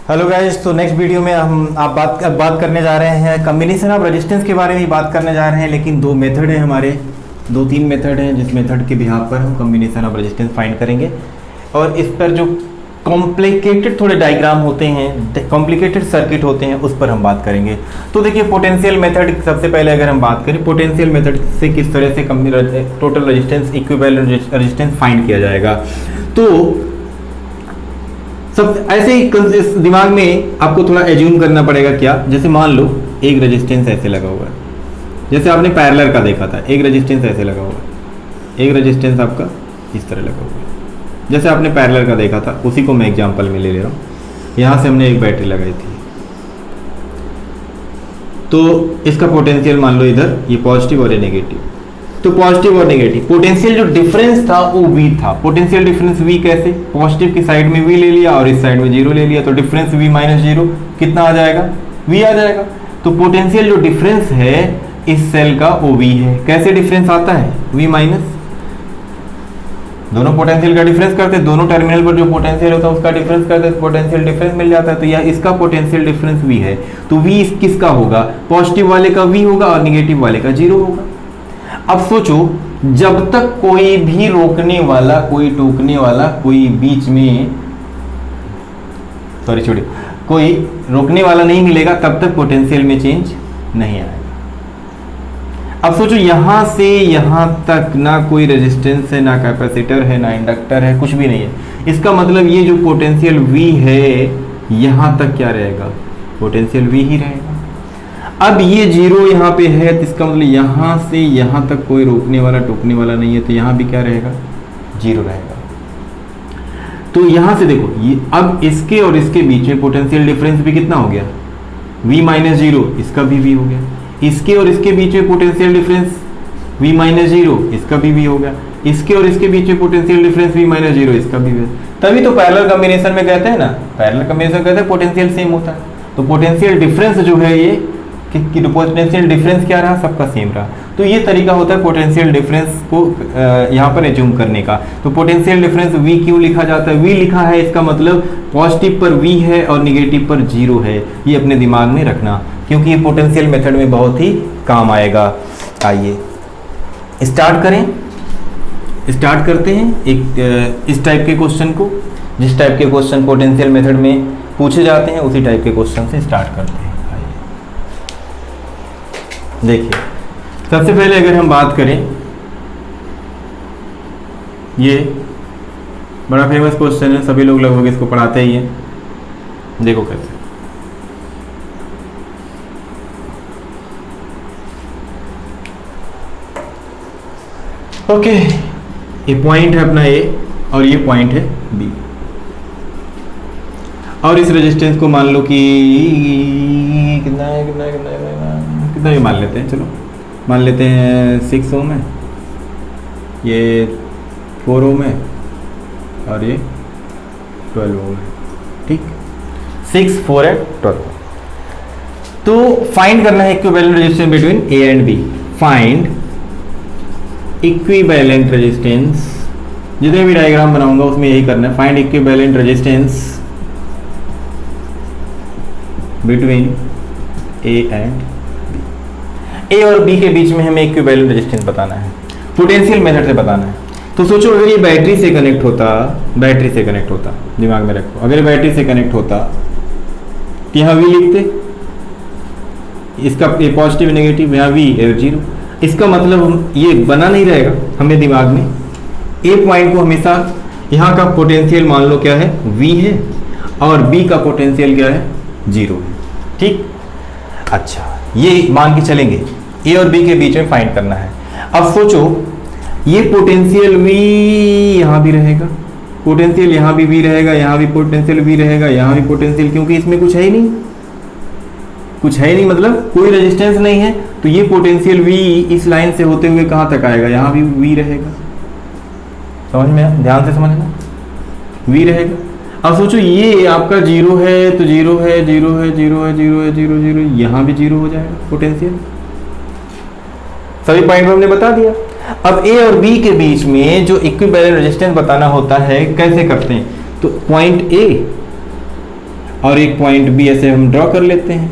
Hello guys, तो next video में हम बात करने जा रहे हैं कम्बिनेशन ऑफ रेजिस्टेंस के बारे में ही बात करने जा रहे हैं। लेकिन दो मेथड हैं हमारे, दो तीन मेथड हैं जिस मेथड के बिहाफ पर हम कम्बिनेशन ऑफ रेजिस्टेंस फाइंड करेंगे। और इस पर जो कॉम्प्लिकेटेड थोड़े डायग्राम होते हैं, कॉम्प्लिकेटेड सर्किट होते हैं, उस पर हम बात करेंगे। तो देखिए, पोटेंशियल मेथड सबसे पहले अगर हम बात करें, पोटेंशियल मेथड से किस तरह से total resistance, equivalent resistance find किया जाएगा। तो सब ऐसे ही दिमाग में आपको थोड़ा एज्यूम करना पड़ेगा। क्या, जैसे मान लो एक रेजिस्टेंस ऐसे लगा हुआ है, जैसे आपने पैरेलल का देखा था, एक रेजिस्टेंस ऐसे लगा हुआ है, एक रेजिस्टेंस आपका इस तरह लगा हुआ है। जैसे आपने पैरेलल का देखा था, उसी को मैं एग्जांपल में ले रहा हूँ। यहाँ से हमने एक बैटरी लगाई थी, तो इसका पोटेंशियल मान लो इधर ये पॉजिटिव और ये नेगेटिव। तो पॉजिटिव और नेगेटिव पोटेंशियल जो डिफरेंस था वो V था। पोटेंशियल डिफरेंस V कैसे, पॉजिटिव की साइड में V ले लिया और इस साइड में 0 ले लिया, तो डिफरेंस V माइनस 0 कितना आ जाएगा, V आ जाएगा। तो पोटेंशियल जो डिफरेंस है इस सेल का वो V है। कैसे डिफरेंस आता है, V माइनस, दोनों पोटेंशियल का डिफरेंस करते, दोनों टर्मिनल पर जो पोटेंशियल होता है उसका डिफरेंस करते, पोटेंशियल डिफरेंस मिल जाता है। तो यह इसका पोटेंशियल डिफरेंस V है। तो V किसका होगा, पॉजिटिव वाले का V होगा और नेगेटिव वाले का 0 होगा। अब सोचो, जब तक कोई भी रोकने वाला, कोई टोकने वाला, कोई बीच में, सॉरी छोड़िए, कोई रोकने वाला नहीं मिलेगा, तब तक पोटेंशियल में चेंज नहीं आएगा। अब सोचो, यहां से यहां तक ना कोई रेजिस्टेंस है, ना कैपेसिटर है, ना इंडक्टर है, कुछ भी नहीं है। इसका मतलब ये जो पोटेंशियल V है, यहां तक क्या रहेगा, पोटेंशियल V ही रहेगा। अब ये 0 यहाँ पे है, तो इसका मतलब यहाँ से यहाँ तक कोई रोकने वाला टोकने वाला नहीं है, तो यहाँ भी क्या रहेगा, 0 रहेगा। तो यहाँ से देखो, ये अब इसके और इसके बीच में पोटेंशियल डिफरेंस भी कितना हो गया, V माइनस 0, इसका भी V हो गया। इसके और इसके बीच में पोटेंशियल डिफरेंस V माइनस 0, इसका भी V हो गया। इसके और इसके बीच में पोटेंशियल डिफरेंस V माइनस 0, इसका भी V। तभी तो पैरेलल कॉम्बिनेशन में कहते हैं ना, पैरेलल कॉम्बिनेशन कहते हैं पोटेंशियल सेम होता है। तो पोटेंशियल डिफरेंस जो है ये कि पोटेंशियल डिफरेंस क्या रहा, सबका सेम रहा। तो ये तरीका होता है पोटेंशियल डिफरेंस को यहाँ पर एज्यूम करने का। तो पोटेंशियल डिफरेंस V क्यों लिखा जाता है, V लिखा है, इसका मतलब पॉजिटिव पर V है और निगेटिव पर 0 है। ये अपने दिमाग में रखना, क्योंकि ये पोटेंशियल मेथड में बहुत ही काम आएगा। आइए स्टार्ट करें, स्टार्ट करते हैं एक इस टाइप के क्वेश्चन को। जिस टाइप के क्वेश्चन पोटेंशियल मेथड में पूछे जाते हैं उसी टाइप के क्वेश्चन से स्टार्ट करते हैं। देखिए, सबसे पहले अगर हम बात करें, ये बड़ा फेमस क्वेश्चन है, सभी लोग लगभग इसको पढ़ाते ही हैं। देखो कैसे, ओके, ये पॉइंट है अपना A और ये पॉइंट है B। और इस रेजिस्टेंस को मान लो कि कितना है, कितना भी मान लेते हैं, चलो मान लेते हैं 6 ओम है, ये 4 ओम है और ये 12 ओम है। ठीक, 6, 4 है 12। तो फाइंड करना है equivalent resistance between A and B। Find equivalent resistance, जितने भी डायग्राम बनाऊंगा उसमें यही करना है। Find equivalent resistance between A and B। A और B के बीच में हमें इक्विवेलेंट रेजिस्टेंस बताना है, पोटेंशियल मेथड से बताना है। तो सोचो, अगर ये बैटरी से कनेक्ट होता, बैटरी से कनेक्ट होता, दिमाग में रखो, अगर बैटरी से कनेक्ट होता तो यहाँ V लिखते, इसका A पॉजिटिव नेगेटिव, यहाँ V और 0। इसका मतलब ये बना नहीं रहेगा हमें दिमाग में। A पॉइंट को हमेशा यहाँ का पोटेंशियल मान लो क्या है, V है, और B का पोटेंशियल क्या है, 0 है। ठीक, अच्छा, ये मान के चलेंगे A और B के बीच में फाइंड करना है। अब सोचो, ये पोटेंशियल V यहाँ भी रहेगा, पोटेंशियल यहाँ भी V रहेगा, यहाँ भी पोटेंशियल V रहेगा, यहाँ भी पोटेंशियल, क्योंकि इसमें कुछ है ही नहीं, कुछ है ही नहीं, मतलब कोई रेजिस्टेंस नहीं है। तो ये पोटेंशियल V इस लाइन से होते हुए कहाँ तक आएगा, यहाँ भी V रहेगा। समझ में, ध्यान से समझना, V रहेगा। अब सोचो, ये आपका 0 है, तो 0 है, 0 है, 0 है, 0 है, 0 0, यहाँ भी 0 हो जाएगा पोटेंशियल। सभी पॉइंट हमने बता दिया। अब A और B के बीच में जो इक्विवेलेंट रेजिस्टेंस बताना होता है, कैसे करते हैं, तो पॉइंट A और एक पॉइंट बी ऐसे हम ड्रॉ कर लेते हैं।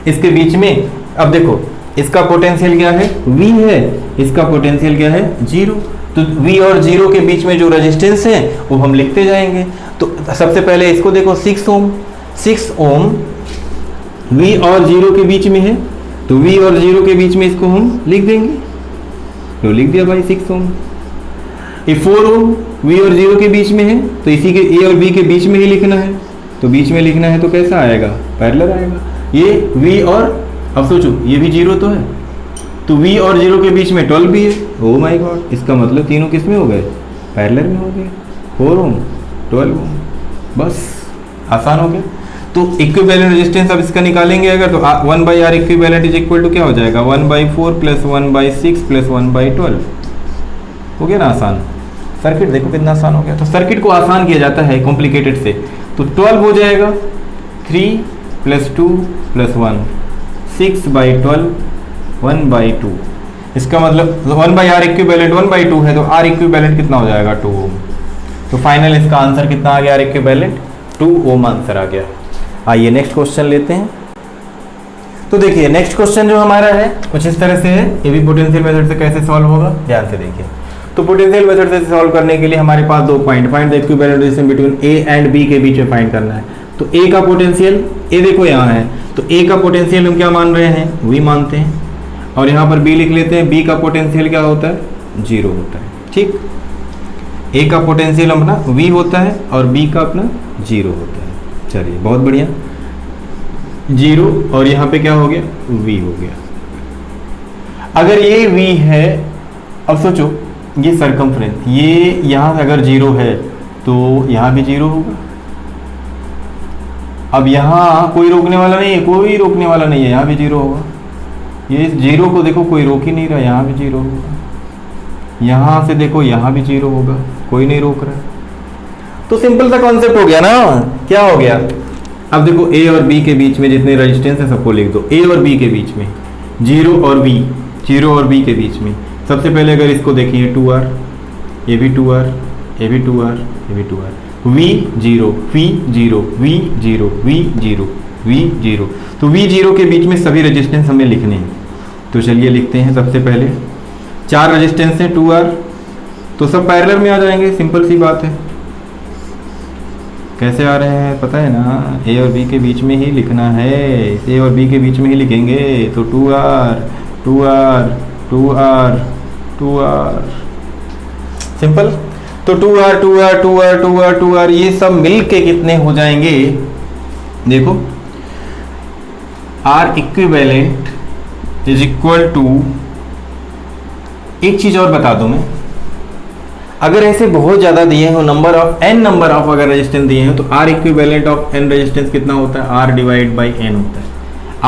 इसके बीच में अब देखो इसका पोटेंशियल क्या है, V है, इसका पोटेंशियल क्या है, 0। तो V और 0 के बीच में जो रेजिस्टेंस है वो हम लिखते जाएंगे। तो सबसे पहले इसको देखो 6 ओम, 6 ओम V और 0 के बीच में है, तो V और 0 के बीच में इसको हम लिख देंगे। तो लिख दिया भाई 6 ओम। ये 4 ओम V और 0 के बीच में है, तो इसी के A और B के बीच में ही लिखना है। तो बीच में लिखना है तो कैसा आएगा, पैरेलल आएगा। ये V और अब सोचो ये भी 0 तो है, तो V और 0 के बीच में 12 भी है। ओ माय गॉड, इसका मतलब तीनों किस में हो गए, पैरेलल में हो गए। 4 ओम 12 ओम, बस आसान हो गया। तो इक्विवेलेंट रेजिस्टेंस अब इसका निकालेंगे अगर, तो 1/R equivalent is equal to क्या हो जाएगा, 1/4 प्लस 1/6 प्लस 1/12 हो गया ना आसान। सर्किट देखो कितना आसान हो गया। तो सर्किट को आसान किया जाता है कॉम्प्लिकेटेड से। तो 12 हो जाएगा 3 प्लस 2 प्लस 1, 6/12 1/2। इसका मतलब 1/R इक्विवेलेंट 1/2 है, तो R इक्विवेलेंट कितना हो जाएगा, 2 ओम। तो फाइनल इसका आंसर कितना आ गया, R इक्विवेलेंट 2 ओम आंसर आ गया। आइए नेक्स्ट क्वेश्चन लेते हैं। तो देखिए नेक्स्ट क्वेश्चन जो हमारा है कुछ इस तरह से है। ये भी पोटेंशियल मेथड से कैसे सॉल्व होगा, ध्यान से देखिए। तो पोटेंशियल मेथड से सॉल्व करने के लिए हमारे पास दो point, find the equivalent resistance between A and B के बीच में फाइंड करना है। तो A का पोटेंशियल, A देखो यहाँ है, तो A का पोटेंशियल हम क्या मान रहे हैं, V मानते हैं, और यहाँ पर B लिख लेते हैं। B का पोटेंशियल क्या होता है, 0 होता है। ठीक, A का पोटेंशियल अपना V होता है और B का अपना 0 होता है। चलिए बहुत बढ़िया, 0 और यहाँ पे क्या हो गया, V हो गया। अगर ये V है, अब सोचो ये सरकमफ्रेंस, ये यहाँ अगर 0 है तो यहाँ भी 0 होगा। अब यहाँ कोई रोकने वाला नहीं है, कोई रोकने वाला नहीं है, यहाँ भी 0 होगा। ये 0 को देखो कोई रोक ही नहीं रहा, यहाँ भी 0 होगा। यहाँ से देखो यहाँ भी 0 होगा, कोई नहीं रोक रहा। तो सिंपल सा कॉन्सेप्ट हो गया ना, क्या हो गया। अब देखो A और B के बीच में जितने रेजिस्टेंस है सबको लिख दो। A और B के बीच में 0 और B, 0 और B के बीच में सबसे पहले अगर इसको देखिए 2R, ये भी 2R, ये भी 2R, ये भी 2R, V0 V0 V0 V0 V0। तो V0 के बीच में सभी रेजिस्टेंस हमें लिखने हैं। तो चलिए लिखते हैं। सबसे पहले 4 रेजिस्टेंस हैं 2R, तो सब पैरेलल में आ जाएंगे, सिंपल सी बात है। कैसे आ रहे हैं पता है ना, A और B के बीच में ही लिखना है, A और B के बीच में ही लिखेंगे। तो 2R 2R 2R 2R, simple. तो 2R 2R 2R 2R 2R ये सब मिल के कितने हो जाएंगे, देखो R equivalent is equal to, एक चीज और बता दूं मैं, अगर ऐसे बहुत ज्यादा दिए हो नंबर ऑफ अगर रेजिस्टेंस दिए हैं, तो R equivalent of n resistance कितना होता है, R डिवाइड बाई n होता है।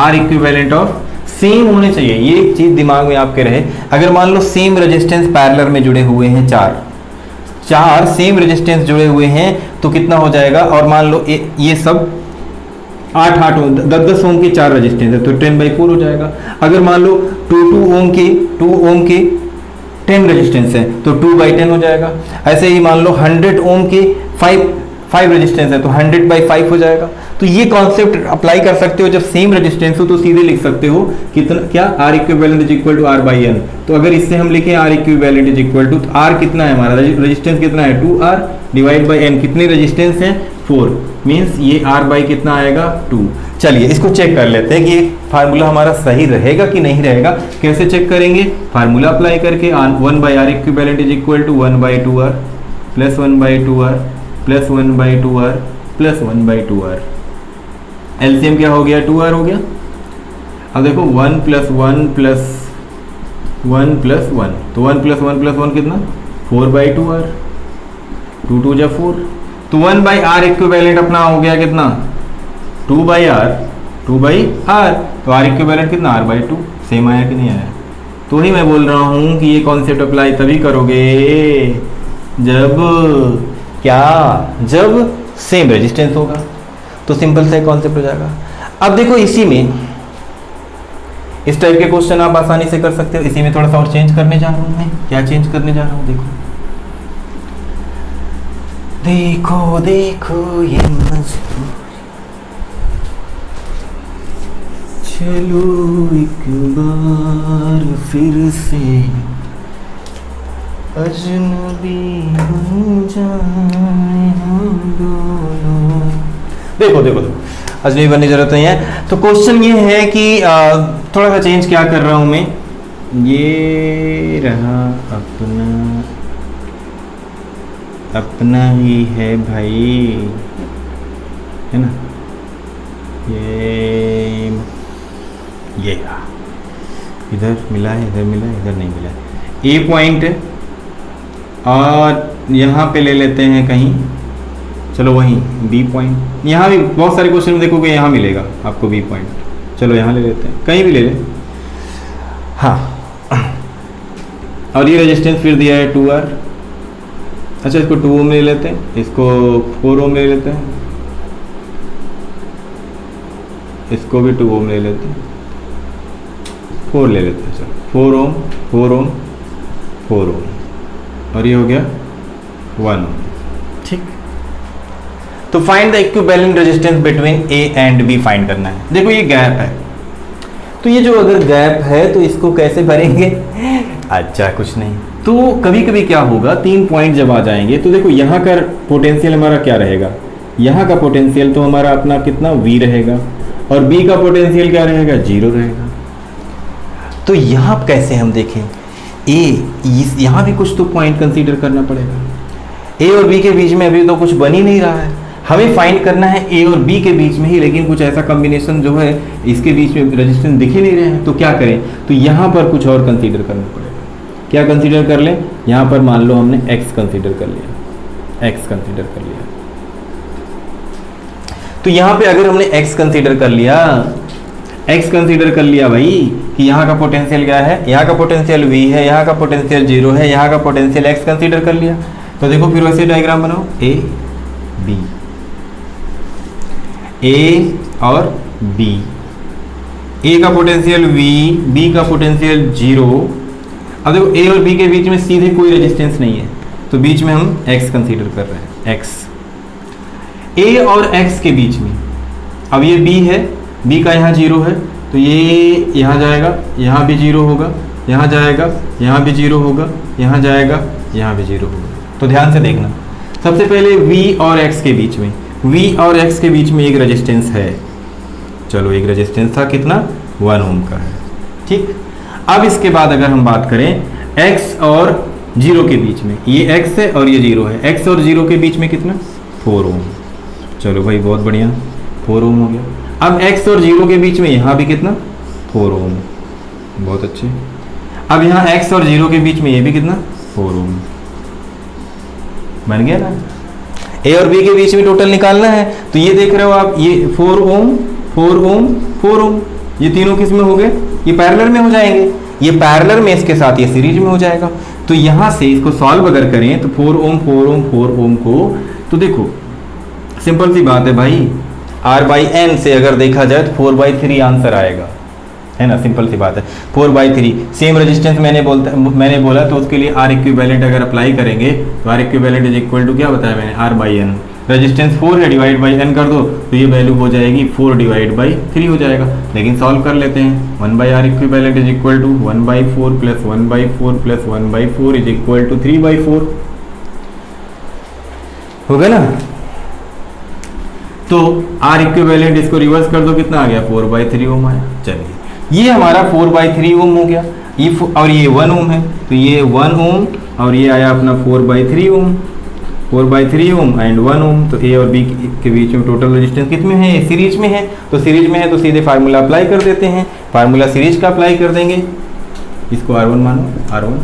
R इक्विवेलेंट ऑफ सेम होने चाहिए, ये एक चीज दिमाग में आपके रहे। अगर मान लो सेम रेजिस्टेंस पैरेलल में जुड़े हुए हैं, चार सेम रेजिस्टेंस जुड़े हुए हैं, तो कितना हो जाएगा। और मान लो ये सब 8 10 ओम के 4 रेजिस्टेंस है, तो 10/4 हो जाएगा। अगर मान लो 2 ओम के 10 रेजिस्टेंस है, तो 2/10 हो जाएगा। ऐसे ही मान लो 100 ओम के 5 रेजिस्टेंस है, तो 100/5 हो जाएगा। तो ये कॉन्सेप्ट अप्लाई कर सकते हो, जब सेम रेजिस्टेंस हो तो सीधे लिख सकते हो कितना, क्या, R equivalent is equal to R/n। तो अगर इससे हम लिखें R equivalent is equal to, R कितना है हमारा रेजिस्टेंस कितना है, 2R डिवाइड बाई n, कितने रेजिस्टेंस हैं 4, मीन्स ये R बाई कितना आएगा 2। चलिए इसको चेक कर लेते हैं कि ये फार्मूला हमारा सही रहेगा कि नहीं रहेगा। कैसे चेक करेंगे, फार्मूला अप्लाई करके 1/R equivalent is equal to 1/2R plus 1/2R plus 1/2R plus 1/2R। LCM क्या हो गया, 2R हो गया। अब देखो 1 + 1 + 1 + 1, तो 1 + 1 + 1 कितना, 4/2R, 2 2 जा 4। तो 1/R इक्विवेलेंट अपना हो गया कितना, 2/R, 2/R। तो R इक्विवेलेंट कितना, R/2। सेम आया कि नहीं आया। तो ही मैं बोल रहा हूँ कि ये कॉन्सेप्ट अप्लाई तभी करोगे जब सेम रेजिस्टेंस होगा। तो सिंपल सा कॉन्सेप्ट हो जाएगा। अब देखो इसी में इस टाइप के क्वेश्चन आप आसानी से कर सकते हो। इसी में थोड़ा सा और चेंज करने जा रहा हूँ मैं। क्या चेंज करने जा रहा हूँ, देखो देखो ये चलो एक बार फिर से अजनबी बन जाए हम दोनों। देखो देखो देखो, अजनबी बनने की जरूरत नहीं है। तो क्वेश्चन ये है कि थोड़ा सा चेंज क्या कर रहा हूं मैं, ये रहा अपना ही है भाई, है ना, ये इधर मिला है, इधर मिला है, इधर नहीं मिला है। ए पॉइंट और यहाँ पे ले लेते हैं कहीं, चलो वहीं बी पॉइंट। यहाँ भी बहुत सारे क्वेश्चन में देखोगे यहाँ मिलेगा आपको बी पॉइंट, चलो यहाँ ले लेते हैं, कहीं भी ले लें। हाँ, और ये रेजिस्टेंस फिर दिया है 2R। अच्छा, इसको 2 ओम ले लेते हैं, इसको 4 ओम ले लेते हैं, इसको भी 2 ओम ले लेते हैं, 4 ले लेते हैं, चलो 4 ओम 4 ओम 4 ओम, और ये हो गया 1 ओम। ठीक, तो find the equivalent resistance between A and B find करना है। देखो ये गैप है, तो ये जो अगर गैप है तो इसको कैसे भरेंगे? अच्छा कुछ नहीं, तो कभी कभी क्या होगा, 3 पॉइंट जब आ जाएंगे तो देखो यहाँ का पोटेंशियल हमारा क्या रहेगा, यहाँ का पोटेंशियल तो हमारा अपना कितना V रहेगा, और B का पोटेंशियल क्या रहेगा, 0 रहेगा। तो यहाँ कैसे हम देखें, यहाँ भी कुछ तो पॉइंट कंसीडर करना पड़ेगा। A और B के बीच में अभी तो कुछ बन ही नहीं रहा है, हमें फाइंड करना है A और B के बीच में ही, लेकिन कुछ ऐसा कॉम्बिनेशन जो है इसके बीच में रेजिस्टेंस दिख ही नहीं रहे हैं। तो क्या करें, तो यहाँ पर कुछ और कंसीडर करना पड़ेगा। क्या कंसीडर कर लें, यहाँ पर मान लो हमने x कंसीडर कर लिया, x कंसीडर कर लिया। तो यहाँ पे अगर हमने x कंसीडर कर लिया, x कंसीडर कर लिया भाई कि यहाँ का पोटेंशियल क्या है, यहाँ का पोटेंशियल v है, यहाँ का पोटेंशियल 0 है, यहाँ का पोटेंशियल x कंसीडर कर लिया। तो देखो फिर वैसे डायग्राम बनाओ, a b, a और b, a का पोटेंशियल v, b का पोटेंशियल 0। अब देखो a और b के बीच में सीधे कोई रेजिस्टेंस नहीं है, तो बीच में हम x कंसीडर कर रहे हैं, x। a और x के बीच में, अब ये b है, b का यहाँ 0 है, तो ये यहाँ जाएगा, यहाँ भी 0 होगा, यहाँ जाएगा, यहाँ भी 0 होगा, यहाँ जाएगा, यहाँ भी 0 होगा। तो ध्यान से देखना, सबसे पहले v और x के बीच में, v और x के बीच में एक रेजिस्टेंस है, चलो एक रेजिस्टेंस था कितना, 1 ओम का है। ठीक, अब इसके बाद अगर हम बात करें x और 0 के बीच में, ये x है और ये 0 है, x और 0 के बीच में कितना, 4 ओम। चलो भाई बहुत बढ़िया, 4 ओम हो गया। अब x और 0 के बीच में यहाँ भी कितना, 4 ओम, बहुत अच्छे। अब यहाँ x और 0 के बीच में ये भी कितना, 4 ओम, बन गया ना। a और b के बीच में टोटल निकालना है, तो ये देख रहे हो आप, ये 4 ओम 4 ओम 4 ओम, ये तीनों किस में हो गए, ये पैरेलल में हो जाएंगे, ये पैरेलल में इसके साथ ये सीरीज में हो जाएगा। तो यहाँ से इसको सॉल्व अगर करें तो 4 ओम 4 ओम 4 ओम को, तो देखो सिंपल सी बात है भाई, R/N से अगर देखा जाए तो 4/3 आंसर आएगा, है ना, सिंपल सी बात है, 4/3। सेम रेजिस्टेंस मैंने बोला, तो उसके लिए R इक्विवेलेंट अगर अप्लाई करेंगे तो R equivalent is equal to क्या बताया मैंने, R/N। रेजिस्टेंस 4 है, डिवाइड बाई n कर दो तो ये वैल्यू हो जाएगी 4/3 हो जाएगा। लेकिन सॉल्व कर लेते हैं, 1/R equivalent is equal to 1/4 plus 1/4 plus 1/4 is equal to 3/4, हो गया ना। तो R इक्विवेलेंट इसको रिवर्स कर दो, कितना आ गया, 4/3 ओम आया। चलिए ये हमारा 4/3 ओम हो गया, ये और ये 1 ओम है, तो ये 1 ओम और ये आया अपना 4/3 ओम, 4/3 ओम एंड 1 ओम। तो ए और बी के बीच में टोटल रेजिस्टेंस कितने हैं, सीरीज में है, तो सीरीज में है तो सीधे फार्मूला अप्लाई कर देते हैं, फार्मूला सीरीज का अप्लाई कर देंगे, इसको R1 मानो, R1।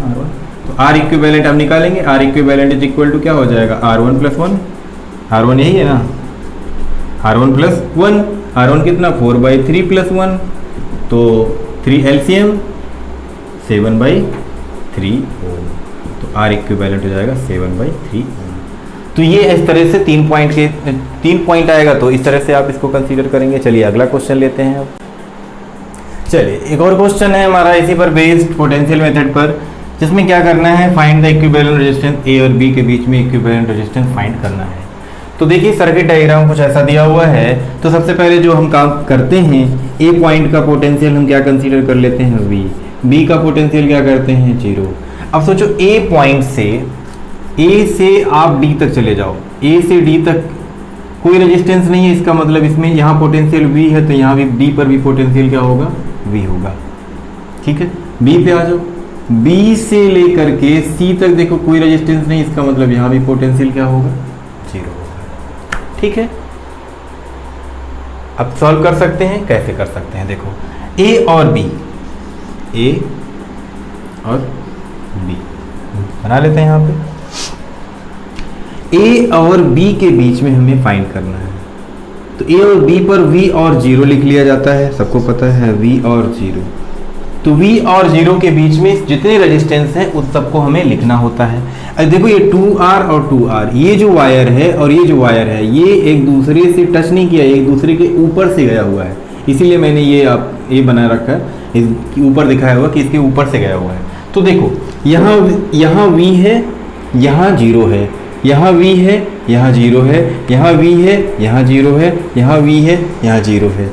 तो R इक्विवेलेंट अब निकालेंगे, R equivalent is equal to क्या हो जाएगा, R1 प्लस 1, R1 यही है ना, R1 प्लस 1, R1 कितना, 4/3 प्लस 1, तो 3 LCM 7/3 ओम, तो R इक्विवेलेंट हो जाएगा 7/3 ओम। तो ये इस तरह से 3 पॉइंट आएगा, तो इस तरह से आप इसको कंसीडर करेंगे। चलिए अगला क्वेश्चन लेते हैं अब। चलिए एक और क्वेश्चन है हमारा इसी पर बेस्ड पोटेंशियल मेथड पर, जिसमें क्या करना है, फाइंड द इक्विवेलेंट रेजिस्टेंस ए और बी के बीच में इक्विवेलेंट रेजिस्टेंस फाइंड करना है। तो देखिए सर्किट डायग्राम कुछ ऐसा दिया हुआ है। तो सबसे पहले जो हम काम करते हैं, ए पॉइंट का पोटेंशियल हम क्या कंसीडर कर लेते हैं वी, बी का पोटेंशियल क्या करते हैं 0। अब सोचो ए पॉइंट से, ए से आप डी तक चले जाओ, ए से डी तक कोई रेजिस्टेंस नहीं है, इसका मतलब इसमें यहाँ पोटेंशियल वी है तो यहाँ भी डी पर भी पोटेंशियल क्या होगा, वी होगा। ठीक है, बी पे आ जाओ, बी से लेकर के सी तक देखो कोई रेजिस्टेंस नहीं, इसका मतलब यहाँ भी पोटेंशियल क्या होगा, 0 होगा। ठीक है, अब सॉल्व कर सकते हैं, कैसे कर सकते हैं देखो, ए और बी, ए और बी बना लेते हैं यहाँ पे। ए और बी के बीच में हमें फाइंड करना है, तो ए और बी पर वी और 0 लिख लिया जाता है, सबको पता है वी और 0। तो वी और 0 के बीच में जितने रेजिस्टेंस हैं उन सबको हमें लिखना होता है। अब देखो ये 2R और 2R, ये जो वायर है और ये जो वायर है ये एक दूसरे से टच नहीं किया, एक दूसरे के ऊपर से गया हुआ है, इसीलिए मैंने ये बना रखा है, इसके ऊपर दिखाया हुआ कि इसके ऊपर से गया हुआ है। तो देखो यहाँ V है, यहाँ 0 है, यहाँ V है, यहाँ 0 है, यहाँ V है, यहाँ 0 है, यहाँ V है, यहाँ 0 है।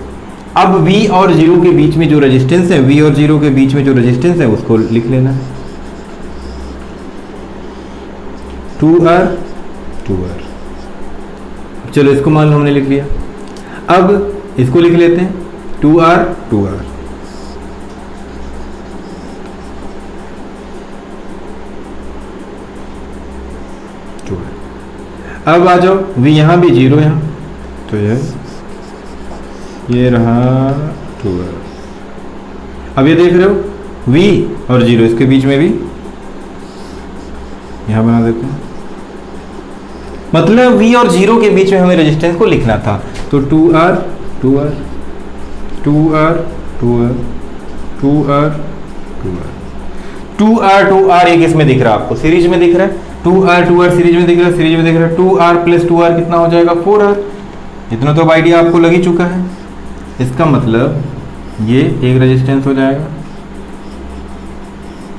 अब V और 0 के बीच में जो रेजिस्टेंस है, V और 0 के बीच में जो रेजिस्टेंस है उसको लिख लेना है, 2R 2R। चलो इसको मान लो हमने लिख लिया, अब इसको लिख लेते हैं 2R 2R। अब आ जाओ V यहाँ भी 0 यहाँ, तो ये रहा 2R। अब ये देख रहे हो V और 0 इसके बीच में भी यहाँ बना देते हैं, मतलब V और 0 के बीच में हमें रेजिस्टेंस को लिखना था। तो 2R 2R 2R 2R 2R 2R 2R 2R एक इसमें दिख रहा है आपको, सीरीज में दिख रहा है, 2R 2R सीरीज में दिख रहा है, सीरीज में दिख रहा है। 2R प्लस 2R कितना हो जाएगा 4R। इतना तो आइडिया आपको लग ही चुका है। इसका मतलब ये एक रेजिस्टेंस हो जाएगा,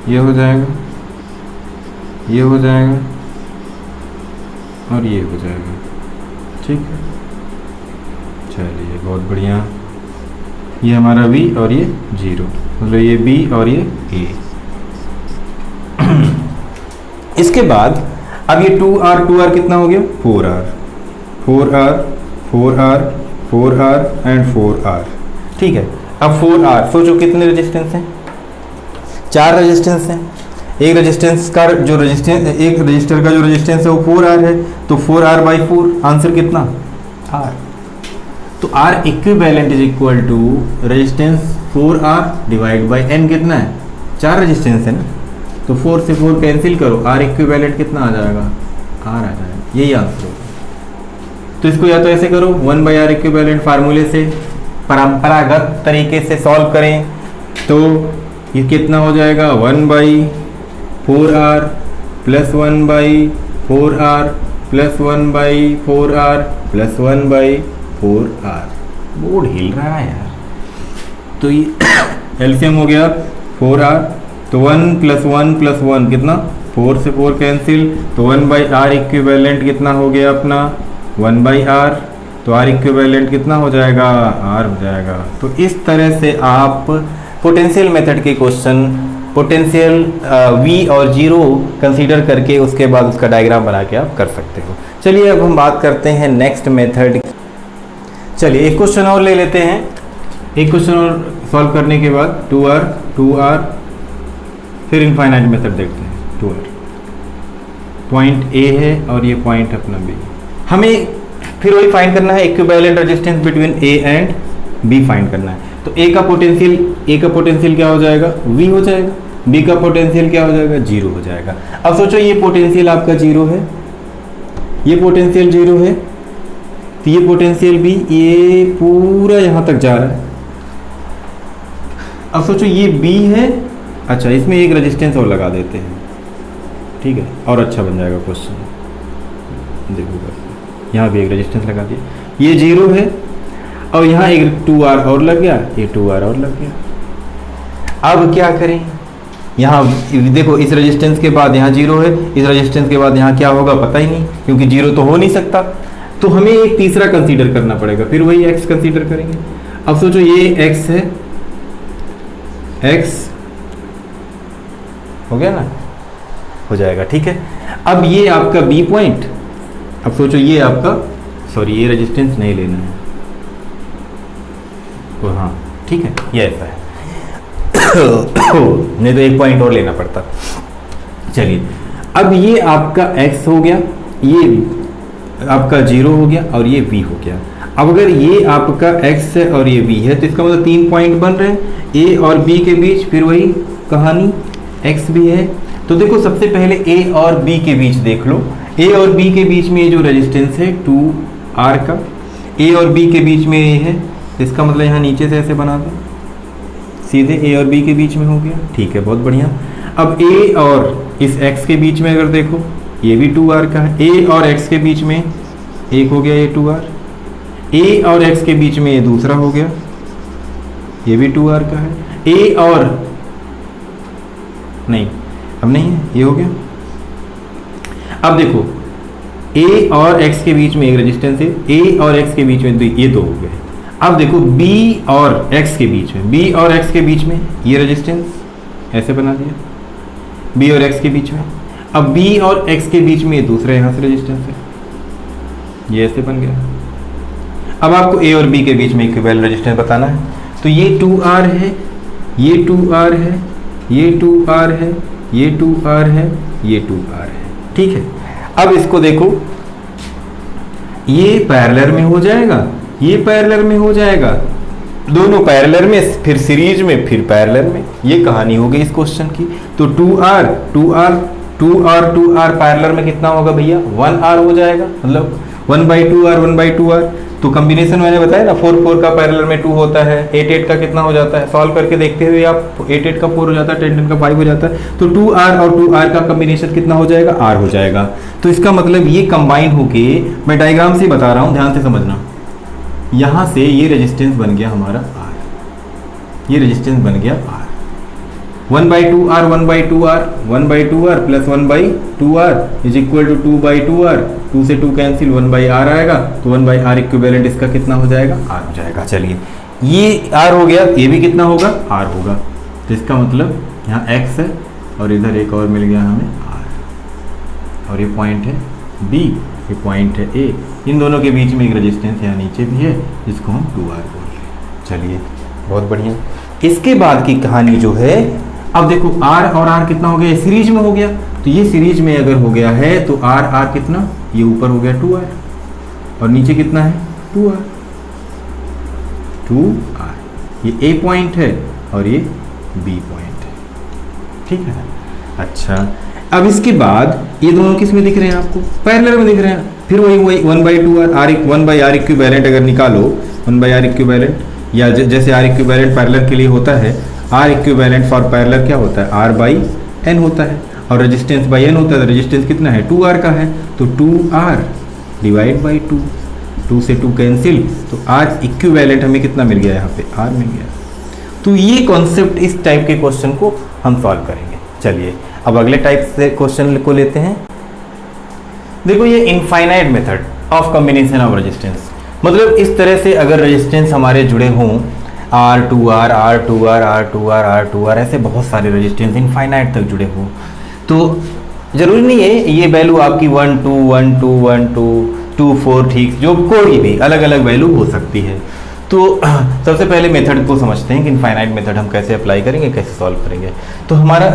ये हो जाएगा, ये हो जाएगा और ये हो जाएगा। ठीक है, चलिए बहुत बढ़िया। ये हमारा V और ये 0, मतलब ये B और ये A। इसके बाद अब ये 2R 2R कितना हो गया 4R 4R 4R 4R and 4R। ठीक है, अब 4R सोचो कितने रेजिस्टेंस हैं, 4 रेजिस्टेंस हैं। एक रेजिस्टेंस का जो रेजिस्टेंस, एक रजिस्टर का जो रेजिस्टेंस है वो 4R है, तो 4R/4 आंसर कितना R। तो R equivalent is equal to resistance 4R divide by N कितना है, 4 रेजिस्टेंस है ना, तो 4 से 4 कैंसिल करो, R इक्विवेलेंट कितना आ जाएगा R आ जाएगा, यही आंसर होगा। तो इसको या तो ऐसे करो 1/R इक्विवेलेंट फार्मूले से परंपरागत तरीके से सॉल्व करें, तो ये कितना हो जाएगा 1/4R plus 1/4R plus 1/4R plus 1/4R। Board हिल रहा है यार। तो ये एलसीएम हो गया 4R, तो 1 + 1 + 1 कितना 4 से 4 कैंसिल, तो 1/R इक्विवेलेंट कितना हो गया अपना 1/R, तो R इक्विवेलेंट कितना हो जाएगा R हो जाएगा। तो इस तरह से आप पोटेंशियल मेथड के क्वेश्चन पोटेंशियल V और 0 कंसीडर करके उसके बाद उसका डायग्राम बना के आप कर सकते हो। चलिए अब हम बात करते हैं नेक्स्ट मेथड। चलिए एक क्वेश्चन और ले लेते हैं, एक क्वेश्चन और सॉल्व करने के बाद 2R फिर इनफाइनाइट मेथड देखते हैं। 2R पॉइंट A है और ये पॉइंट अपना B। हमें फिर वही फाइंड करना है, equivalent resistance between A and B find करना है। तो A का पोटेंशियल क्या हो जाएगा V हो जाएगा, B का पोटेंशियल क्या हो जाएगा 0 हो जाएगा। अब सोचो ये पोटेंशियल आपका 0 है, ये पोटेंशियल 0 है, तो ये पोटेंशियल भी ये पूरा यहाँ तक जा रहा है। अब सोचो ये B है, अच्छा इसमें एक रेजिस्टेंस और लगा देते हैं, ठीक है, और अच्छा बन जाएगा क्वेश्चन। देखो बस यहाँ भी एक रेजिस्टेंस लगा दिया, ये 0 है और यहाँ एक 2R और लग गया, ये 2R और लग गया। अब क्या करें, यहाँ देखो इस रेजिस्टेंस के बाद यहाँ 0 है, इस रेजिस्टेंस के बाद यहाँ क्या होगा पता ही नहीं, क्योंकि 0 तो हो नहीं सकता। तो हमें एक तीसरा कंसीडर करना पड़ेगा, फिर वही x कंसीडर करेंगे। अब सोचो ये x है, x हो गया ना, हो जाएगा, ठीक है। अब ये आपका B पॉइंट, अब सोचो ये आपका, सॉरी ये रेजिस्टेंस नहीं लेना है, तो हाँ ठीक है, ये ऐसा है नहीं तो एक पॉइंट और लेना पड़ता। चलिए अब ये आपका x हो गया, ये आपका 0 हो गया और ये v हो गया। अब अगर ये आपका x है और ये v है तो इसका मतलब 3 पॉइंट बन रहे हैं a और b के बीच, फिर वही कहानी x भी है। तो देखो सबसे पहले a और b के बीच देख लो, a और b के बीच में ये जो रेजिस्टेंस है 2r का, a और b के बीच में ये है, इसका मतलब यहाँ नीचे से ऐसे बना दो, सीधे a और b के बीच में हो गया, ठीक है, बहुत बढ़िया। अब a और इस x के बीच में अगर देखो, ये भी 2r का है, a और x के बीच में एक हो गया ये 2r, a और x के बीच में ये दूसरा हो गया, ये भी 2r का है, a और नहीं, अब नहीं है, ये हो गया। अब देखो a और x के बीच में एक रेजिस्टेंस है, a और x के बीच में ये दो हो गए। अब देखो b और x के बीच में, b और x के बीच में ये रेजिस्टेंस ऐसे बना दिया, b और x के बीच में। अब b और x के बीच में ये दूसरा यहाँ से रेजिस्टेंस है, ये ऐसे बन गया। अब आपको a और b के बीच में इक्विवेलेंट रेजिस्टेंस बताना है, तो ये 2r है, ये 2r है, ये 2r है, ये 2r है, ये 2r है, ठीक है। अब इसको देखो, ये पैरेलल में हो जाएगा, ये पैरेलल में हो जाएगा, दोनों पैरेलल में, फिर सीरीज में, फिर पैरेलल में, ये कहानी हो गई इस क्वेश्चन की। तो 2r 2r 2r 2r parallel में कितना होगा भैया, 1r हो जाएगा, मतलब 1/2r 1/2r। तो कॉम्बिनेशन मैंने बताया ना, 4 4 का पैरेलल में 2 होता है, 8 8 का कितना हो जाता है, सॉल्व करके देखते हुए आप 8 8 का 4 हो जाता है, 10 10 का 5 हो जाता है। तो 2r और 2r का कॉम्बिनेशन कितना हो जाएगा, r हो जाएगा। तो इसका मतलब ये कंबाइन होके, मैं डायग्राम से बता रहा हूँ, ध्यान से समझना, यहाँ से ये रेजिस्टेंस बन गया हमारा r, ये रेजिस्टेंस बन गया r, 1/2r 1/2r 1/2r plus 1/2r is equal to 2/2r, 2 से 2 कैंसिल, 1/r आएगा, तो 1/r इक्विवेलेंट इसका कितना हो जाएगा, r हो जाएगा। चलिए ये r हो गया, ये भी कितना होगा, r होगा। तो इसका मतलब यहाँ x है और इधर एक और मिल गया हमें r, और ये पॉइंट है b, ये पॉइंट है a, इन दोनों के बीच में एक रेजिस्टेंस यहाँ नीचे भी है जिसको हम 2r बोल रहे हैं। चलिए बहुत बढ़िया। इसके बाद की कहानी जो है, अब देखो r और r कितना हो गया, सीरीज में हो गया, तो ये सीरीज में अगर हो गया है तो r r कितना, ये ऊपर हो गया 2r और नीचे कितना है 2r, 2r, ये a पॉइंट है और ये b पॉइंट है, ठीक है ना। अच्छा अब इसके बाद ये दोनों किस में दिख रहे हैं आपको, पैरेलल में दिख रहे हैं, फिर वही 1/2r 1/r इक्विवेलेंट अगर निकालो, 1/r इक्विवेलेंट, या जैसे r इक्विवेलेंट पैरेलल के लिए होता है, r इक्विवेलेंट फॉर पैरेलल क्या होता है, r/n होता है, और रेजिस्टेंस बाई n होता है। तो रेजिस्टेंस कितना है, 2r का है, तो 2r डिवाइड बाई 2, 2 से 2 कैंसिल, तो r इक्विवेलेंट हमें कितना मिल गया, यहाँ पे r मिल गया। तो ये कॉन्सेप्ट, इस टाइप के क्वेश्चन को हम सॉल्व करेंगे। चलिए अब अगले टाइप से क्वेश्चन को लेते हैं। देखो ये infinite method of combination of resistance, मतलब इस तरह से अगर रेजिस्टेंस हमारे जुड़े हों, R2R R2R R2R R2R, ऐसे बहुत सारे रेजिस्टेंस इनफाइनाइट तक जुड़े हों, तो जरूरी नहीं है ये वैल्यू आपकी 1 2 1 2 1 2 2 4, ठीक, जो कोई भी अलग अलग वैल्यू हो सकती है। तो सबसे पहले मेथड को समझते हैं कि इनफाइनाइट मेथड हम कैसे अप्लाई करेंगे, कैसे सॉल्व करेंगे। तो हमारा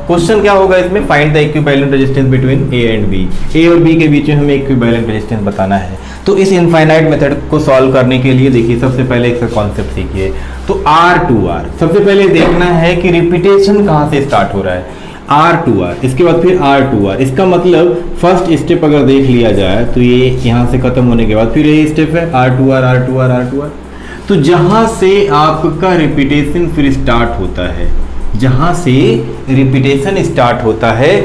क्वेश्चन क्या होगा इसमें, find the equivalent resistance between A and B, A और बी के बीच में हमें इक्विवेलेंट रेजिस्टेंस बताना है। तो इस इनफाइनाइट मेथड को सॉल्व करने के लिए देखिए सबसे पहले एक कॉन्सेप्ट सीखिए। तो R2R सबसे पहले देखना है कि रिपीटेशन कहाँ से स्टार्ट हो रहा है, R2R, इसके बाद फिर R2R। इसका मतलब फर्स्ट स्टेप अगर देख लिया जाए तो ये यहाँ से खत्म होने के बाद फिर यही स्टेप है R2R R2R R2R। तो जहाँ से आपका रिपीटेशन फिर स्टार्ट होता है, जहाँ से रिपीटेशन स्टार्ट होता है,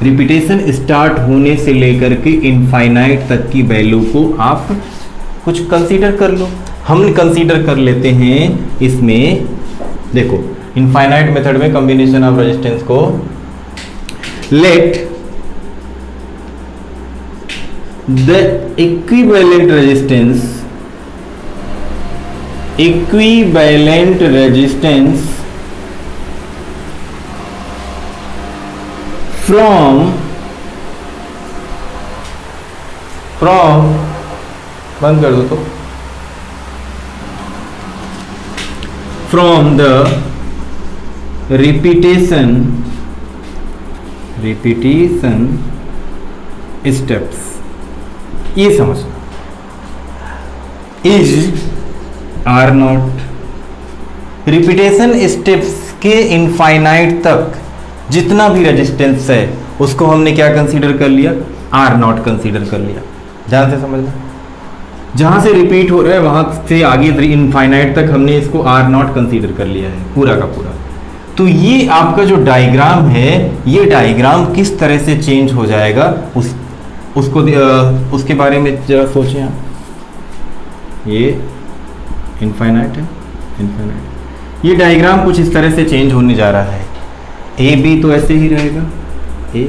रिपीटेशन स्टार्ट होने से लेकर के इनफाइनाइट तक की वैल्यू को आप कुछ कंसीडर कर लो। हम कंसीडर कर लेते हैं इसमें, देखो इनफाइनाइट मेथड में कॉम्बिनेशन ऑफ रेजिस्टेंस को let the equivalent resistance from बंद कर दो तो फ्रॉम द रिपीटेशन स्टेप्स, ये समझना, is R nought. Repetition steps के इनफाइनाइट तक जितना भी रेजिस्टेंस है उसको हमने क्या कंसीडर कर लिया, आर नॉट कंसीडर कर लिया। ध्यान से समझना, जहां से रिपीट हो रहा है वहां से आगे इनफाइनाइट तक हमने इसको आर नॉट कंसीडर कर लिया है पूरा का पूरा। तो ये आपका जो डायग्राम है, ये डायग्राम किस तरह से चेंज हो जाएगा उसके बारे में जरा सोचें आप। ये इनफाइनाइट है, इनफाइनाइट, ये डायग्राम कुछ इस तरह से चेंज होने जा रहा है। ए बी तो ऐसे ही रहेगा, A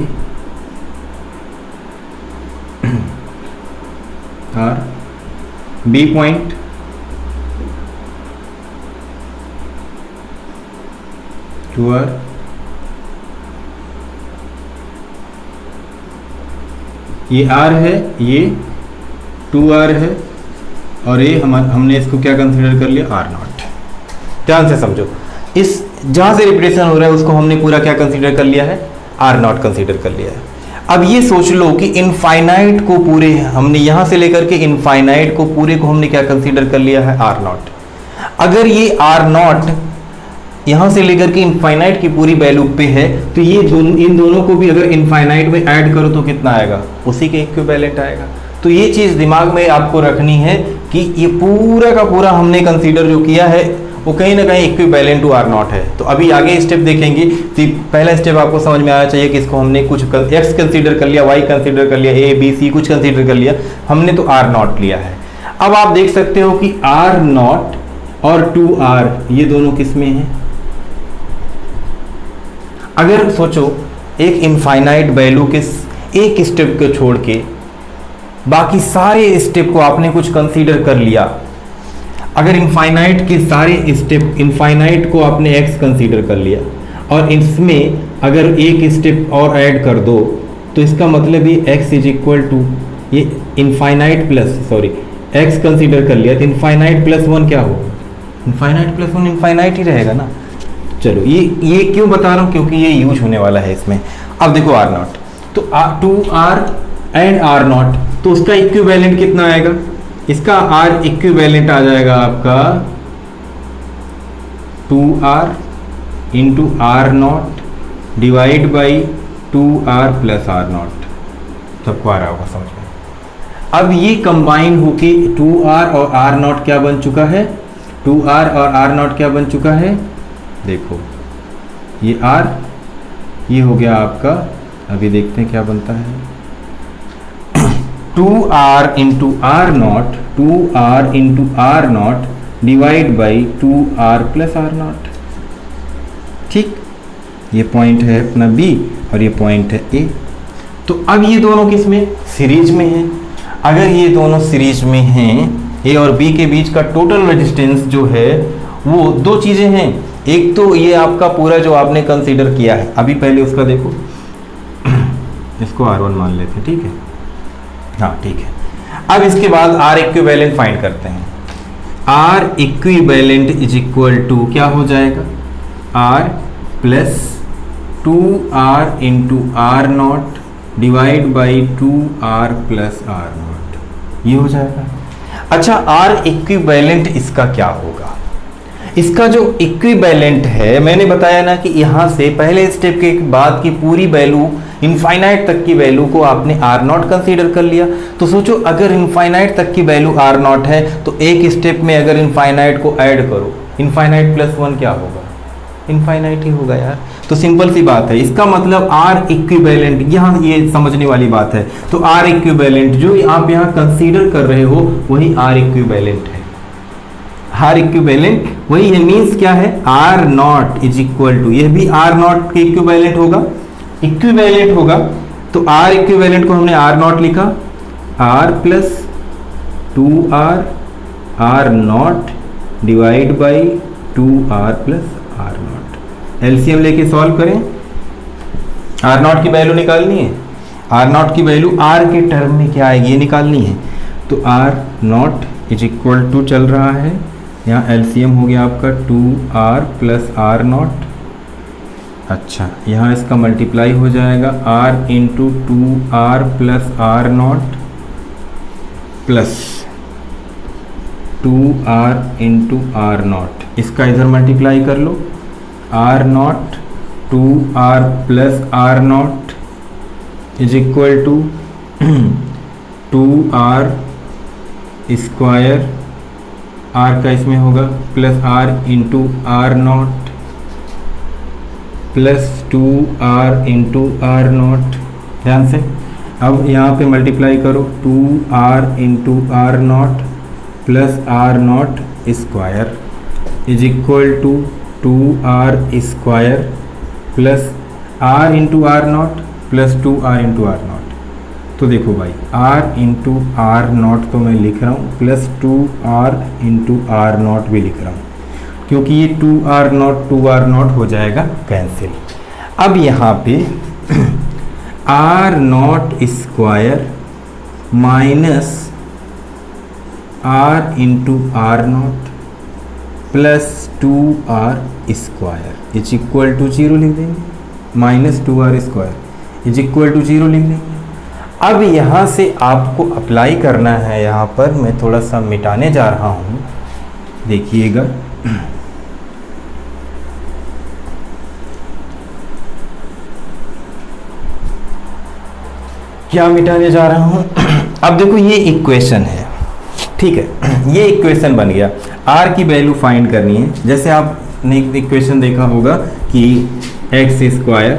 R B point to R, ये आर है, ये टू आर है, और ये हमने इसको क्या कंसीडर कर लिया, आर नॉट। ध्यान से समझो, इस जहां से रिपीटेशन हो रहा है उसको हमने पूरा क्या कंसीडर कर लिया है, आर नॉट कंसीडर कर लिया है। अब ये सोच लो कि इनफाइनाइट को पूरे हमने यहां से लेकर के इनफाइनाइट को पूरे को हमने क्या कंसीडर कर लिया है, आर नॉट। अगर ये आर नॉट यहां से लेकर के इनफाइनाइट की पूरी वैल्यू पे है तो ये इन दोनों को भी अगर इनफाइनाइट में ऐड करो तो कितना आएगा, उसी के इक्विवेलेंट आएगा। तो ये चीज दिमाग में आपको रखनी है कि ये पूरा का पूरा हमने कंसीडर जो किया है वो कहीं ना कहीं इक्विवेलेंट टू आर नॉट है। तो अभी आगे स्टेप देखेंगे तो पहला स्टेप आपको समझ में आना चाहिए कि इसको हमने कुछ एक्स कंसीडर कर लिया, वाई कंसीडर कर लिया, ए बी सी कुछ कंसीडर कर लिया, हमने तो आर नॉट लिया है। अब आप देख सकते हो कि आर नॉट और टू आर ये दोनों किस में हैं। अगर सोचो एक इनफाइनाइट वैल्यू के एक स्टेप को छोड़ के बाकी सारे स्टेप को आपने कुछ कंसीडर कर लिया, अगर इनफाइनाइट के सारे स्टेप, इनफाइनाइट को आपने एक्स कंसीडर कर लिया और इसमें अगर एक स्टेप और ऐड कर दो तो इसका मतलब ये एक्स इज इक्वल टू ये इनफाइनाइट प्लस एक्स कंसीडर कर लिया तो इनफाइनाइट प्लस वन क्या हो, इनफाइनाइट प्लस वन इनफाइनाइट ही रहेगा ना। चलो ये क्यों बता रहा हूँ, क्योंकि ये यूज होने वाला है इसमें। अब देखो आर नॉट, तो two R and R not, तो उसका इक्विवेलेंट कितना आएगा, इसका आर इक्विवेलेंट आ जाएगा आपका two R into R not divide by two R plus R nought. सबको आ रहा होगा समझ में। अब ये कंबाइन होके टू आर और आर नॉट क्या बन चुका है, टू आर और आर नॉट क्या बन चुका है, देखो ये आर, ये हो गया आपका, अभी देखते हैं क्या बनता है, two R into R nought, two R into R not divide by two R plus R nought. ठीक, ये पॉइंट है अपना बी और ये पॉइंट है ए। तो अब ये दोनों किस में, सीरीज में हैं। अगर ये दोनों सीरीज में हैं, ए और बी के बीच का टोटल रेजिस्टेंस जो है वो दो चीजें हैं। एक तो ये आपका पूरा जो आपने कंसीडर किया है, अभी पहले उसका देखो, इसको R1 मान लेते हैं, ठीक है, हाँ ठीक है। अब इसके बाद R इक्विवेलेंट फाइंड करते हैं। R equivalent is equal to क्या हो जाएगा, R plus two R into R not divide by two R plus R nought, ये हो जाएगा। अच्छा, R इक्विवेलेंट इसका क्या होगा, इसका जो इक्विवेलेंट है मैंने बताया ना कि यहां से पहले स्टेप के बाद की पूरी वैल्यू इनफाइनाइट तक की वैल्यू को आपने आर नॉट कंसीडर कर लिया। तो सोचो अगर इनफाइनाइट तक की वैल्यू आर नॉट है तो एक स्टेप में अगर इनफाइनाइट को ऐड करो, इनफाइनाइट प्लस वन क्या होगा, इनफाइनाइट ही होगा यार। तो सिंपल सी बात है, इसका मतलब आर इक्विवेलेंट, यहाँ ये समझने वाली बात है। तो आर इक्विवेलेंट जो आप यहाँ कंसीडर कर रहे हो वही आर इक्विवेलेंट है, आर इक्विवेलेंट वही है। मींस क्या है, R naught is equal to, यह भी आर नॉट के इक्विवेलेंट होगा, इक्विवेलेंट होगा। तो आर इक्विवेलेंट को हमने आर नॉट लिखा R plus 2r R not divide by 2r plus R naught. LCM लेके सॉल्व करें, आर नॉट की वैल्यू निकालनी है, आर नॉट की वैल्यू आर के टर्म में क्या आएगी ये निकालनी है। तो R naught is equal to चल रहा है, यहाँ एलसीएम हो गया आपका 2r प्लस आर नॉट। अच्छा, यहाँ इसका मल्टीप्लाई हो जाएगा r into 2r plus R naught plus 2r into R naught, इसका इधर मल्टीप्लाई कर लो, R naught 2r plus R naught is equal to 2r square, r का इसमें होगा plus r into R naught plus 2r into R naught. ध्यान से अब यहाँ पे मल्टीप्लाई करो, 2r into R naught plus R naught square is equal to 2r स्क्वायर plus r into R naught plus 2r into R not. तो देखो भाई r इंटू आर नॉट तो मैं लिख रहा हूँ plus 2r into R not भी लिख रहा हूँ, क्योंकि ये 2r नॉट हो जाएगा कैंसिल। अब यहाँ पे R naught square minus r into R naught plus 2r square is equal to 0 लिख देंगे, minus 2r square is equal to 0 लिख देंगे। अब यहाँ से आपको अप्लाई करना है, यहाँ पर मैं थोड़ा सा मिटाने जा रहा हूँ, देखिएगा। क्या मिटाने जा रहा हूँ? अब देखो ये इक्वेशन है, ठीक है, ये इक्वेशन बन गया। r की वैल्यू फाइंड करनी है, जैसे आपने इक्वेशन देखा होगा कि X square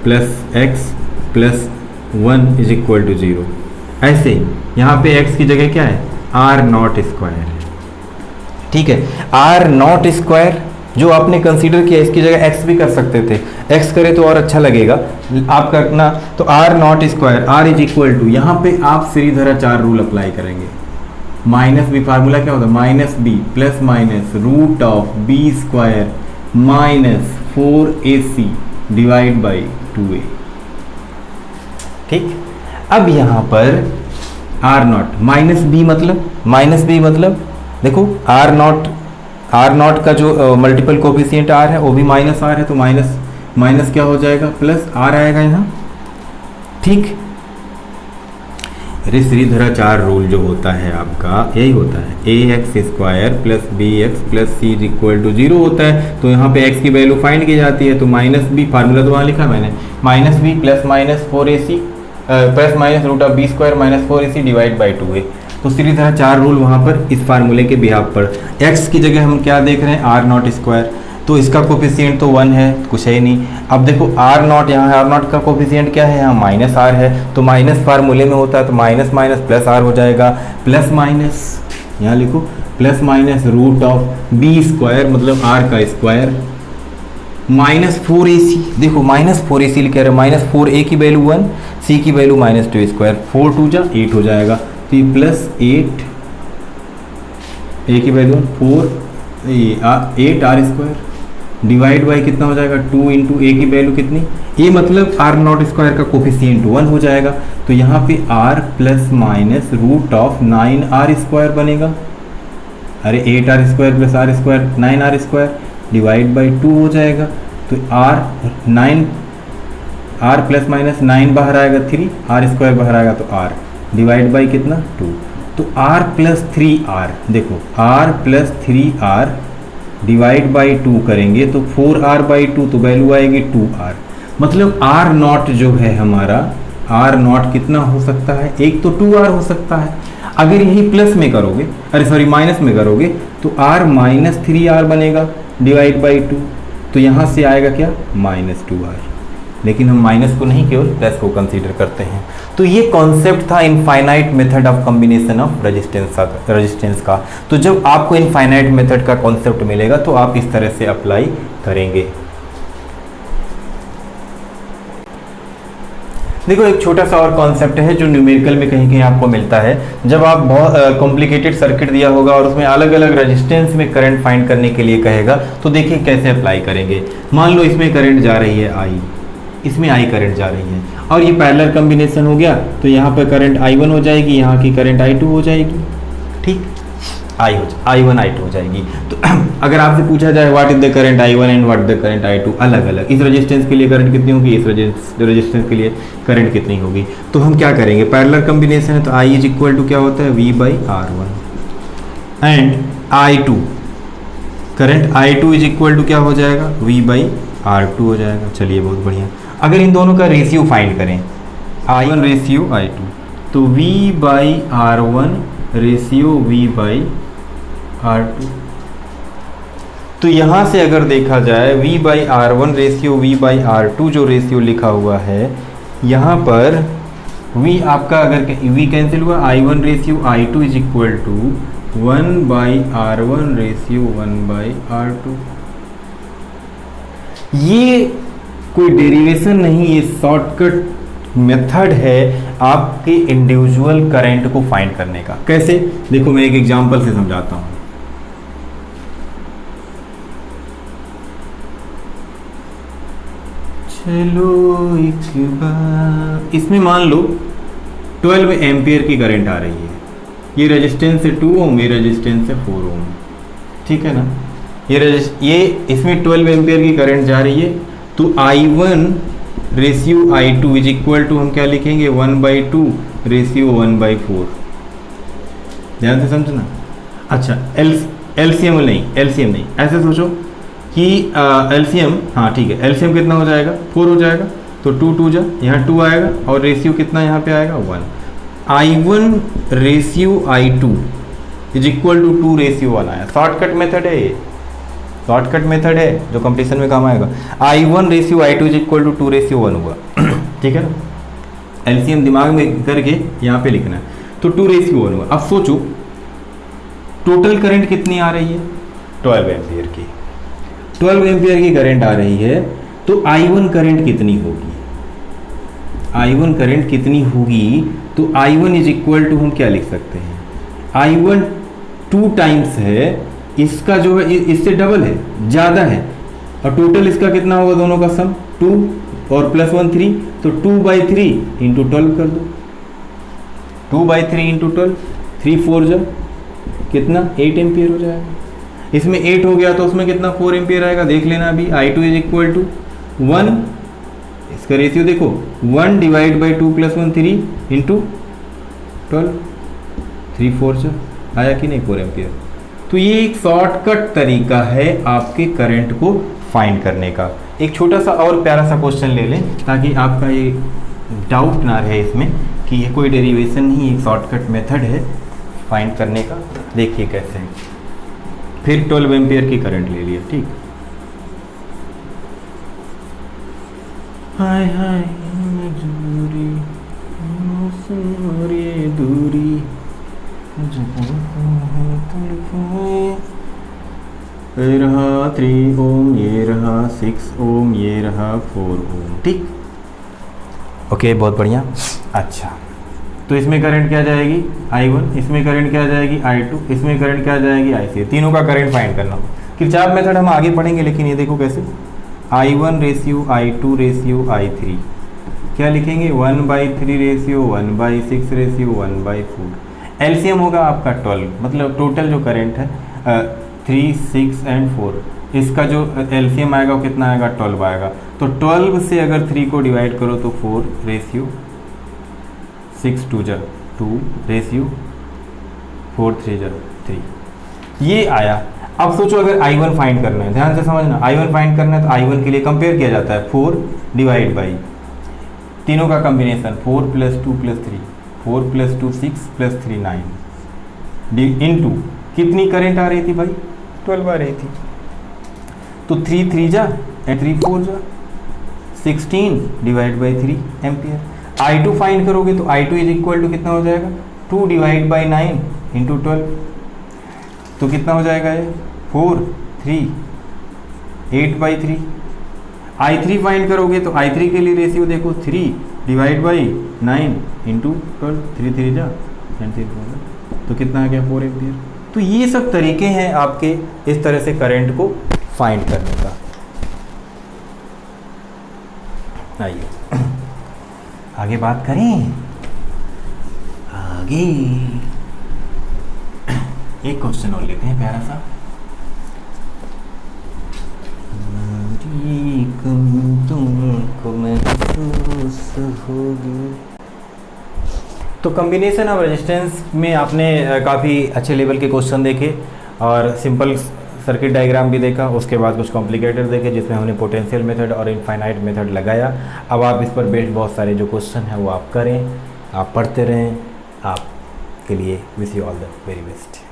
plus X plus 1 is equal to 0, ऐसे यहाँ पे x की जगह क्या है, आर नॉट स्क्वायर है, ठीक है। आर नॉट स्क्वायर जो आपने कंसीडर किया, इसकी जगह x भी कर सकते थे, x करे तो और अच्छा लगेगा आप करना। तो R naught square, r is equal to, यहाँ पे आप श्रीधराचार्य रूल अप्लाई करेंगे, माइनस बी, फार्मूला क्या होता है, minus B plus minus root of B square minus 4ac divide by 2a, ठीक। अब यहाँ पर आर नॉट माइनस बी मतलब देखो आर नॉट का जो मल्टीपल कोफिशिएंट आर है वो भी माइनस आर है, तो माइनस क्या हो जाएगा, प्लस आर आएगा यहाँ, ठीक। अरे श्रीधराचार्य रूल जो होता है आपका यही होता है, A X square plus B X plus C is equal to 0 होता है। तो यहाँ पे x की वैल्यू फाइंड की जाती है, तो माइनस बी, फार्मूला तो वहाँ लिखा मैंने, minus B plus minus 4ac plus minus root of B square minus 4ac divide by 2a। तो श्रीधराचार्य रूल वहाँ पर इस फार्मूले के बिहाफ पर x की जगह हम क्या देख रहे हैं, आर नॉट स्क्वायर, तो इसका कोफिशिएंट तो 1 है, कुछ है ही नहीं। अब देखो आर नॉट, यहाँ आर नॉट का कोफिशिएंट क्या है, यहाँ माइनस आर है, तो माइनस फार्मूले में होता है तो माइनस माइनस प्लस आर हो जाएगा, प्लस माइनस यहाँ लिखो plus minus root of B square मतलब आर का स्क्वायर माइनस 4ac, देखो माइनस 4ac लिख रहे हैं, माइनस 4a की वैल्यू 1, c की वैल्यू माइनस 2 स्क्वायर, 4 2 जा 8 हो जाएगा, तो ये प्लस 8, a की value 8 R square divide by कितना हो जाएगा, 2 इंटू ए की वैल्यू कितनी, ये मतलब आर नॉट स्क्वायर का कोफिशिएंट 1 हो जाएगा। तो यहाँ पे r plus minus root of 9r square बनेगा, अरे 8r square plus R square 9r square divide by 2 हो जाएगा। तो r प्लस माइनस 9 बाहर आएगा 3, r स्क्वायर बाहर आएगा तो r डिवाइड बाई कितना 2, तो r प्लस 3r, देखो r plus 3r divide by 2 करेंगे तो 4r बाई 2, तो वैल्यू आएगी 2r। मतलब r नॉट जो है हमारा, r नॉट कितना हो सकता है, एक तो 2r हो सकता है, अगर यही प्लस में करोगे, अरे सॉरी माइनस में करोगे तो r माइनस 3r बनेगा डिवाइड बाई 2, तो यहाँ से आएगा क्या, माइनस 2r, लेकिन हम माइनस को नहीं केवल प्लस को कंसीडर करते हैं। तो ये कॉन्सेप्ट था infinite method of combination of resistance का। तो जब आपको इनफाइनाइट मेथड का कॉन्सेप्ट मिलेगा तो आप इस तरह से अप्लाई करेंगे। देखो एक छोटा सा और कॉन्सेप्ट है जो न्यूमेरिकल में कहीं कहीं आपको मिलता है। जब आप बहुत कॉम्प्लिकेटेड सर्किट दिया होगा और उसमें अलग अलग रेजिस्टेंस में करंट फाइंड करने के लिए कहेगा, तो देखिए कैसे अप्लाई करेंगे। मान लो इसमें करंट जा रही है I, इसमें I करंट जा रही है और ये पैरेलल कॉम्बिनेशन हो गया, तो यहाँ पर करंट I1 हो जाएगी, यहाँ की करंट I2 हो जाएगी, ठीक, I1 I2 हो जाएगी। तो अगर आपसे पूछा जाए what is the current I1 and what the current I2, अलग अलग इस रेजिस्टेंस के लिए करंट कितनी होगी, इस रेजिस्टेंस के लिए करंट कितनी होगी, तो हम क्या करेंगे, पैरेलल कॉम्बिनेशन है तो I इज इक्वल टू क्या होता है V/R1 and I2, current I2 is equal to क्या हो जाएगा V/R2 हो जाएगा। चलिए बहुत बढ़िया। अगर इन दोनों का रेशियो फाइंड करें I1 रेशियो I2, तो V/R1 रेशियो V/R2, तो यहाँ से अगर देखा जाए V/R1 रेशियो V/R2 जो रेशियो लिखा हुआ है यहाँ पर V आपका अगर V कैंसिल हुआ, I1 ratio I2 is equal to 1/R1 ratio 1/R2। ये कोई डेरिवेशन नहीं, ये शॉर्टकट मेथड है आपके इंडिविजुअल करंट को फाइंड करने का। कैसे, देखो मैं एक एग्जांपल से समझाता हूं। चलो एक बार इसमें मान लो 12 एम्पियर की करंट आ रही है, ये रेजिस्टेंस है 2 ओम, ये रेजिस्टेंस है 4 ओम, ठीक है ना। ये इसमें 12 एम्पियर की करंट जा रही है, तो I1 ratio I2 is equal to हम क्या लिखेंगे 1/2 रेशियो 1/4। ध्यान से समझना। अच्छा एलसीएम नहीं, ऐसे सोचो कि एलसीएम, हाँ ठीक है, एलसीएम कितना हो जाएगा 4 हो जाएगा, तो 2 2 जा, यहाँ 2 आएगा और रेशियो कितना यहाँ पे आएगा 1। I1 ratio I2 is equal to 2 ratio 1 आया। शॉर्टकट मेथड है ये, शॉर्टकट मेथड है जो कंपटीशन में काम आएगा। I1 ratio I2 is equal to 2 ratio 1 हुआ, ठीक है ना। एलसीएम दिमाग में करके यहाँ पे लिखना है, तो 2 रेशियो 1 हुआ। अब सोचो टोटल करंट कितनी आ रही है 12 एम्पियर की, 12 एम्पियर की करंट आ रही है, तो I1 करंट कितनी होगी, I1 करंट कितनी होगी, तो I1 इज इक्वल टू हम क्या लिख सकते हैं, I1 2 टाइम्स है, इसका जो है इससे डबल है, ज़्यादा है, और टोटल इसका कितना होगा दोनों का सम 2 और +1 3, तो 2/3 इंटू 12 कर दो, 2/3 इंटू 12, 3 4 जा कितना 8 एम्पियर हो जाएगा। इसमें 8 हो गया तो उसमें कितना 4 एम्पियर आएगा, देख लेना अभी। I2 इज इक्वल टू 1, इसका रेशियो देखो 1/2 +1 3 इंटू 12, 3 4 जा आया कि नहीं 4 एम्पियर। तो ये एक शॉर्टकट तरीका है आपके करंट को फाइंड करने का। एक छोटा सा और प्यारा सा क्वेश्चन ले लें ताकि आपका ये डाउट ना रहे इसमें कि ये कोई डेरिवेशन नहीं, एक शॉर्टकट मेथड है फाइंड करने का। देखिए कैसे, फिर 12 एम्पियर की करंट ले लिया, ठीक। हाय हाय दूरी दूरी, ये रहा 3 ओम, ये रहा 6 ओम, ये रहा 4 ओम, ठीक। ओके बहुत बढ़िया। अच्छा तो इसमें करंट क्या जाएगी I1, इसमें करंट क्या जाएगी I2, इसमें करंट क्या जाएगी IC। तीनों का करंट फाइंड करना। किरचॉफ मेथड हम आगे पढ़ेंगे, लेकिन ये देखो कैसे, I1 ratio I2 ratio I3 क्या लिखेंगे 1/3 रेशियो 1/6 रेशियो 1/4। एलसीएम होगा आपका 12, मतलब टोटल जो करंट है 3 6 एंड 4, इसका जो एलसीएम आएगा वो कितना आएगा 12 आएगा। तो 12 से अगर 3 को डिवाइड करो तो 4 रेशियो 6 2 जा 2 रेशियो 4 3 जा 3, ये आया। अब सोचो अगर I1 फाइंड करना है, ध्यान से समझना, I1 फाइंड करना है तो I1 के लिए कंपेयर किया जाता है 4 डिवाइड बाई तीनों का कॉम्बिनेशन 4 + 2 + 3, 4 + 2 6 + 3 9 इनटू कितनी करंट आ रही थी भाई 12 आ रही थी, तो 3 3 जा 3 4 जा 16 divide by 3 ampere. I2 find करोगे तो I2 इज इक्वल टू कितना हो जाएगा 2 डिवाइड बाई 9 इंटू 12, तो कितना हो जाएगा ये 4 3 8/3। I3 फाइंड करोगे तो I3 के लिए रेशियो देखो 3 डिवाइड बाई 9 इंटू 12, 3 3 जा 9 तो कितना आ गया 4 एम्पियर। तो ये सब तरीके हैं आपके इस तरह से करंट को फाइंड करने का। आइए आगे बात करें। आगे एक क्वेश्चन और लेते हैं प्यारा सा। तुमको महसूस होगी। तो कॉम्बिनेशन ऑफ रेजिस्टेंस में आपने काफ़ी अच्छे लेवल के क्वेश्चन देखे और सिंपल सर्किट डायग्राम भी देखा, उसके बाद कुछ कॉम्प्लिकेटेड देखे जिसमें हमने पोटेंशियल मेथड और इनफाइनाइट मेथड लगाया। अब आप इस पर बेस्ड बहुत सारे जो क्वेश्चन हैं वो आप करें, आप पढ़ते रहें। आपके लिए wish you all the very best.